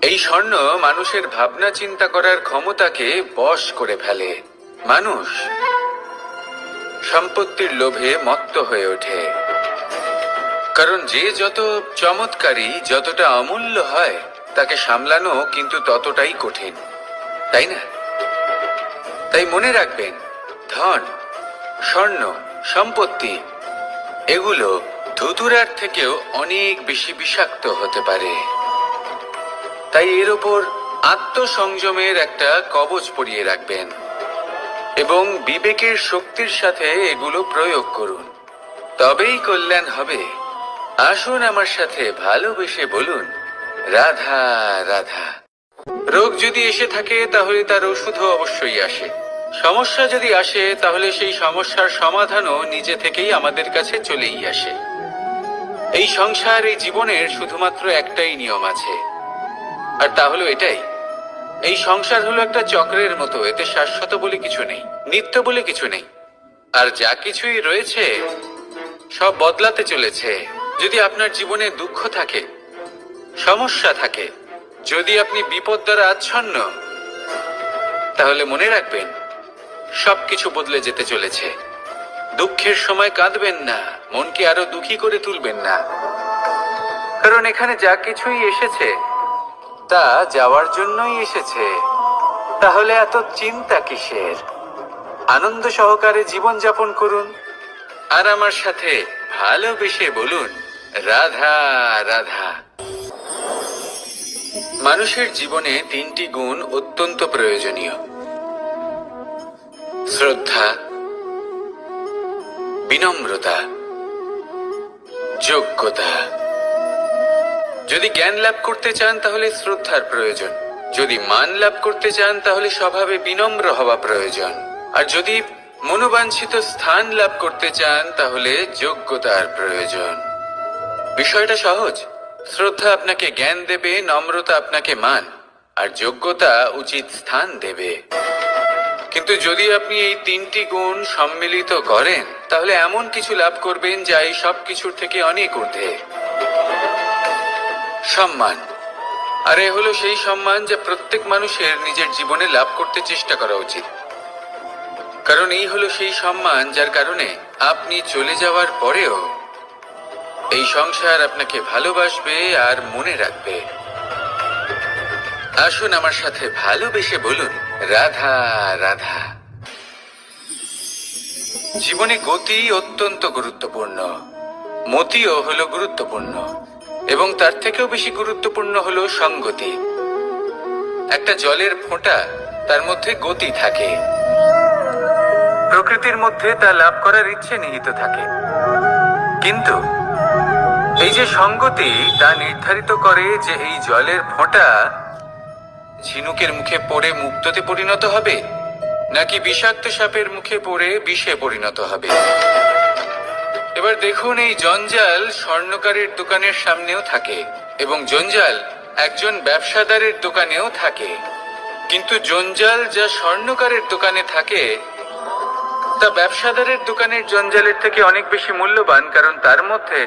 এই স্বর্ণ মানুষের ভাবনা চিন্তা করার ক্ষমতাকে বশ করে ফেলে। মানুষ সম্পত্তির লোভে মত্ত হয়ে ওঠে, কারণ যে যত চমৎকারী, যতটা অমূল্য হয়, তাকে সামলানো কিন্তু ততটাই কঠিন, তাই না? তাই মনে রাখবেন, ধন, স্বর্ণ, সম্পত্তি এগুলো ধুতুরার থেকেও অনেক বেশি বিষাক্ত হতে পারে। তাই এর ওপর আত্মসংযমের একটা কবচ পরিয়ে রাখবেন এবং বিবেকের শক্তির সাথে এগুলো প্রয়োগ করুন, তবেই কল্যাণ হবে। আসুন আমার সাথে ভালোবেসে বলুন, রাধা রাধা। রোগ যদি এসে থাকে তাহলে তার ওষুধও অবশ্যই আসে। সমস্যা যদি আসে তাহলে সেই সমস্যার সমাধানও নিজে থেকেই আমাদের কাছে চলেই আসে। এই সংসার, এই জীবনের শুধুমাত্র একটাই নিয়ম আছে, আর তা হলো এটাই, এই সংসার হলো একটা চক্রের মতো। এতে শাশ্বত বলে কিছু নেই, নিত্য বলে কিছু নেই, আর যা কিছুই রয়েছে সব বদলাতে চলেছে। যদি আপনার জীবনে দুঃখ থাকে, সমস্যা থাকে, যদি আপনি বিপদ দ্বারা আচ্ছন্ন, তাহলে মনে রাখবেন সবকিছু বদলে যেতে চলেছে। দুঃখের সময় কাঁদবেন না, মনকে আরো দুঃখী করে তুলবেন না, কারণ এখানে যা কিছুই এসেছে তা যাওয়ার জন্যই এসেছে। তাহলে এত চিন্তা কিসের? আনন্দ সহকারে জীবন যাপন করুন, আর আমার সাথে ভালোবেসে বলুন, রাধা রাধা। মানুষের জীবনে তিনটি গুণ অত্যন্ত প্রয়োজনীয়: শ্রদ্ধা, বিনম্রতা, যোগ্যতা। যদি জ্ঞান লাভ করতে চান তাহলে শ্রদ্ধার প্রয়োজন, যদি মান লাভ করতে চান তাহলে স্বভাবে বিনম্র হওয়া প্রয়োজন, আর যদি মনোবাঞ্ছিত স্থান লাভ করতে চান তাহলে যোগ্যতার প্রয়োজন। বিষয়টা সহজ। শ্রদ্ধা আপনাকে জ্ঞান দেবে, নম্রতা আপনাকে মান, আর যোগ্যতা উচিত স্থান দেবে। কিন্তু যদি আপনি এই তিনটি গুণ সম্মিলিত করেন তাহলে এমন কিছু লাভ করবেন যা এই সব কিছুর থেকে অনেক ঊর্ধ্বে। সম্মান। আর এ হলো সেই সম্মান যা প্রত্যেক মানুষের নিজের জীবনে লাভ করতে চেষ্টা করা উচিত, কারণ এই হলো সেই সম্মান যার কারণে আপনি চলে যাওয়ার পরেও এই সংসার আপনাকে ভালোবাসবে আর মনে রাখবে। আসুন আমার সাথে ভালোবেসে বলুন, রাধা রাধা। জীবনে গতি অত্যন্ত গুরুত্বপূর্ণ, মতিও হলো গুরুত্বপূর্ণ, এবং তার থেকেও বেশি গুরুত্বপূর্ণ হলো সঙ্গতি। একটা জলের ফোঁটা, তার মধ্যে গতি থাকে, প্রকৃতির মধ্যে তা লাভ করার ইচ্ছে নিহিত থাকে, কিন্তু এই যে সঙ্গতি তা নির্ধারিত করে যে এই জলের ফোঁটা ঝিনুকের মুখে পড়ে মুক্ততে পরিণত হবে নাকি বিষাক্ত সাপের মুখে পড়ে বিষে পরিণত হবে। এবার দেখুন, এই জঞ্জাল স্বর্ণকারের দোকানের সামনেও থাকে এবং জঞ্জাল একজন ব্যবসাদারের দোকানেও থাকে, কিন্তু জঞ্জাল যা স্বর্ণকারের দোকানে থাকে তা ব্যবসাদারের দোকানের জঞ্জালের থেকে অনেক বেশি মূল্যবান, কারণ তার মধ্যে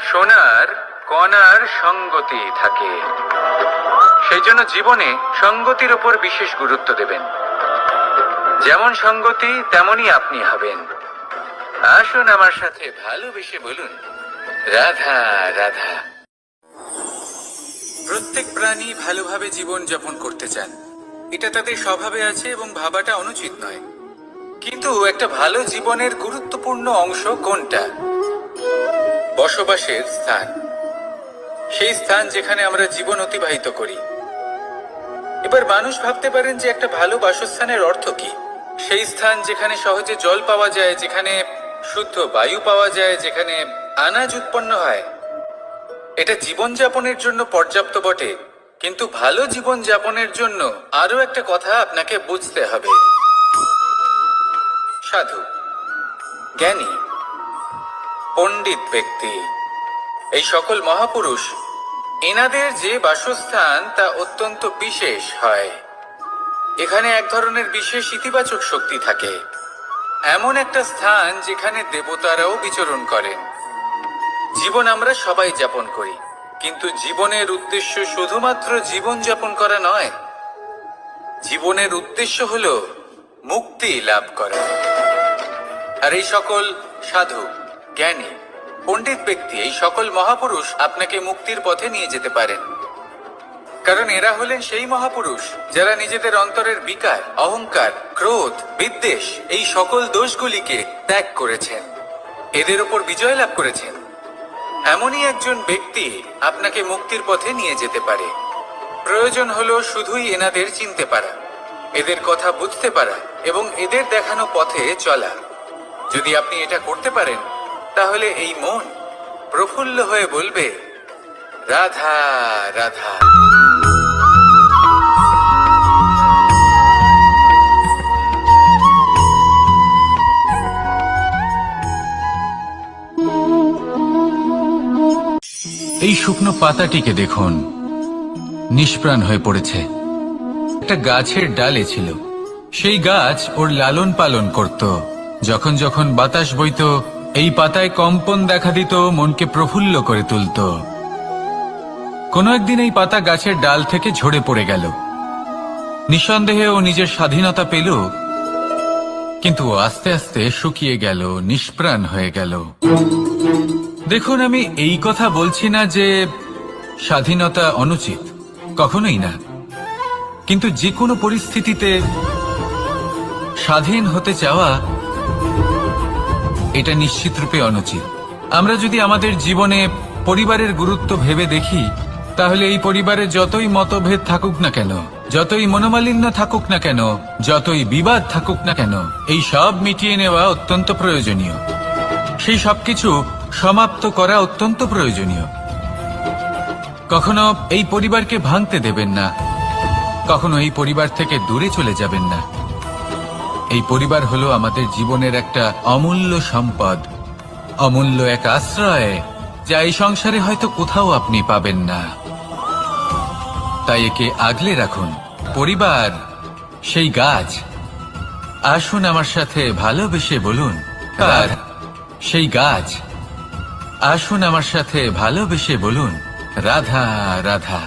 সোনার কণার সঙ্গতি থাকে। সেই জন্য জীবনে সঙ্গতির উপর বিশেষ গুরুত্ব দেবেন। যেমন সঙ্গতি তেমনই আপনি হবেন। আসুন আমার সাথে ভালোবেসে বলুন, রাধা রাধা। প্রত্যেক প্রাণী ভালোভাবে জীবন যাপন করতে চান, এটা তাদের স্বভাবে আছে এবং ভাবাটা অনুচিত নয়। কিন্তু একটা ভালো জীবনের গুরুত্বপূর্ণ অংশ কোনটা? বসবাসের স্থান, সেই স্থান যেখানে আমরা জীবন অতিবাহিত করি। এবার মানুষ ভাবতে পারেন যে একটা ভালো বাসস্থানের অর্থ কি? সেই স্থান যেখানে সহজে জল পাওয়া যায়, যেখানে শুদ্ধ বায়ু পাওয়া যায়, যেখানে আনাজ উৎপন্ন হয়। এটা জীবনযাপনের জন্য পর্যাপ্ত বটে, কিন্তু ভালো জীবন যাপনের জন্য আরো একটা কথা আপনাকে বুঝতে হবে। সাধু, জ্ঞানী, পণ্ডিত ব্যক্তি, এই সকল মহাপুরুষ, এনাদের যে বাসস্থান তা অত্যন্ত বিশেষ হয়। এখানে এক ধরনের বিশেষ ইতিবাচক শক্তি থাকে, এমন একটা স্থান যেখানে দেবতারাও বিচরণ করেন। জীবন আমরা সবাই যাপন করি, কিন্তু জীবনের উদ্দেশ্য শুধুমাত্র জীবন যাপন করা নয়। জীবনের উদ্দেশ্য হলো মুক্তি লাভ করা। আর এই সকল সাধু, জ্ঞানী, পণ্ডিত ব্যক্তি, এই সকল মহাপুরুষ আপনাকে মুক্তির পথে নিয়ে যেতে পারেন, কারণ এরা হলেন সেই মহাপুরুষ যারা নিজেদের অন্তরের বিকার, অহংকার, ক্রোধ, বিদ্বেষ এই সকল দোষগুলিকে ত্যাগ করেছেন, এদের উপর বিজয় লাভ করেছেন। এমনই একজন ব্যক্তি আপনাকে মুক্তির পথে নিয়ে যেতে পারে। প্রয়োজন হলো শুধুই এনাদের চিনতে পারা, এদের কথা বুঝতে পারা এবং এদের দেখানো পথে চলা। যদি আপনি এটা করতে পারেন তাহলে এই মন প্রফুল্ল হয়ে বলবে, রাধা রাধা। এই শুকনো পাতাটিকে দেখুন, নিষ্প্রাণ হয়ে পড়েছে। একটা গাছের ডালে ছিল, সেই গাছ ওর লালন পালন করত। যখন যখন বাতাস বইত, এই পাতায় কম্পন দেখা দিত, মনকে প্রফুল্ল করে তুলত। কোনো একদিন এই পাতা গাছের ডাল থেকে ঝরে পড়ে গেল। নিঃসন্দেহে ও নিজের স্বাধীনতা পেল, কিন্তু আস্তে আস্তে শুকিয়ে গেল, নিষ্প্রাণ হয়ে গেল। দেখুন, আমি এই কথা বলছি না যে স্বাধীনতা অনুচিত, কখনোই না, কিন্তু যে কোনো পরিস্থিতিতে স্বাধীন হতে চাওয়া এটা নিশ্চিতরূপে অনুচিত। আমরা যদি আমাদের জীবনে পরিবারের গুরুত্ব ভেবে দেখি, তাহলে এই পরিবারে যতই মতভেদ থাকুক না কেন, যতই মনোমালিন্য থাকুক না কেন, যতই বিবাদ থাকুক না কেন, এই সব মিটিয়ে নেওয়া অত্যন্ত প্রয়োজনীয়। সেই সবকিছু সমাপ্ত করা অত্যন্ত প্রয়োজনীয়। কখনো এই পরিবারকে ভাঙতে দেবেন না, কখনো এই পরিবার থেকে দূরে চলে যাবেন না। এই পরিবার হলো আমাদের জীবনের একটা অমূল্য সম্পদ, অমূল্য এক আশ্রয়, যা এই সংসারে হয়তো কোথাও আপনি পাবেন না। তাই একে আগলে রাখুন। পরিবার সেই গাছ আসুন আমার সাথে ভালোবেসে বলুন কার সেই গাছ। আসুন আমার সাথে ভালোবেসে বলুন রাধা রাধা।